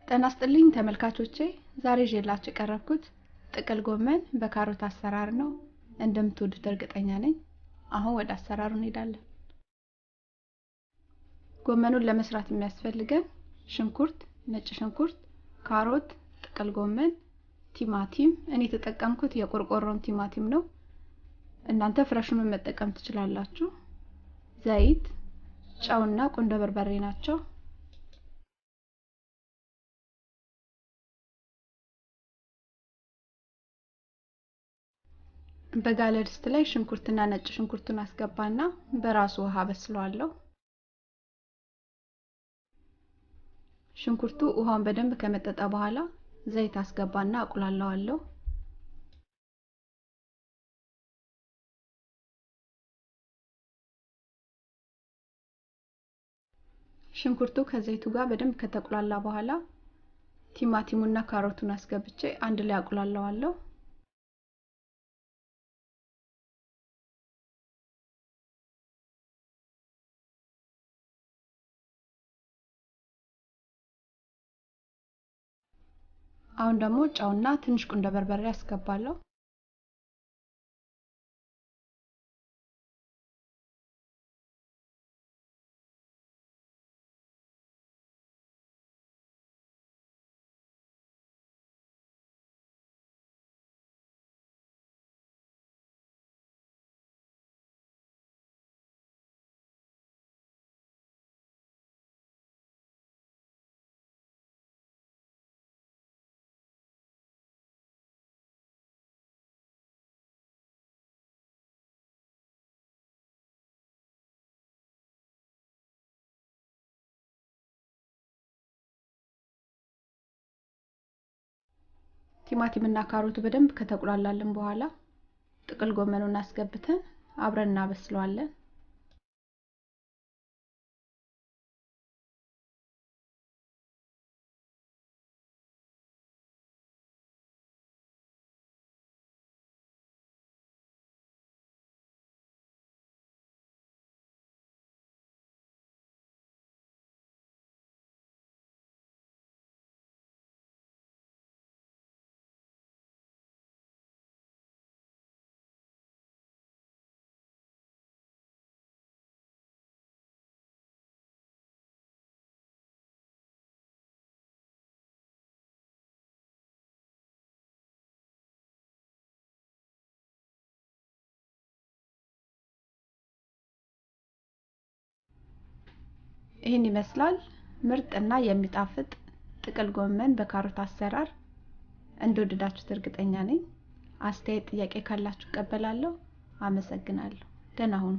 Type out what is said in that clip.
ጤና ይስጥልኝ ተመልካቾቼ ዛሬ ይዤላችሁ ቀረብኩት ጥቅል ጎመን በካሮት አሰራር ነው እንደምትወዱት እርግጠኛ ነኝ አሁን ወደ አሰራሩ እንሄዳለን ጎመኑን ለመስራት የሚያስፈልገን ሽንኩርት ነጭ ሽንኩርት ካሮት ጥቅል ጎመን ቲማቲም እኔ ተጠቀምኩት የቆርቆሮን ቲማቲም ነው እናንተ ፍሬሹን መጠቀም ትችላላችሁ ዘይት ጨውና ቁንዶ በርበሬ ናቸው በጋለ ድስት ላይ ሽንኩርትና ነጭ ሽንኩርቱን አስገባና በራሱ ውሃ በስለዋለሁ ሽንኩርቱ ውሃውን በደንብ ከመጠጠ በኋላ ዘይት አስገባና አቁላላዋለሁ ሽንኩርቱ ከዘይቱ ጋር በደንብ ከተቁላላ በኋላ ቲማቲሙና ካሮቱን አስገብቼ አንድ ላይ አቁላላዋለሁ አሁን ደግሞ ጨውና ትንሽ ቁንዶ በርበሬ አስገባለሁ ቲማቲምና ካሮቱ በደንብ ከተቁላላልን በኋላ ጥቅል ጎመኑን አስገብተን አብረን እናበስለዋለን ይሄን ይመስላል ምርጥና የሚጣፍጥ ጥቅል ጎመን በካሮት አሰራር እንደወደዳችሁት እርግጠኛ ነኝ አስተያየት ጥያቄ ካላችሁ ቀበላለሁ አመሰግናለሁ ደህና ሁኑ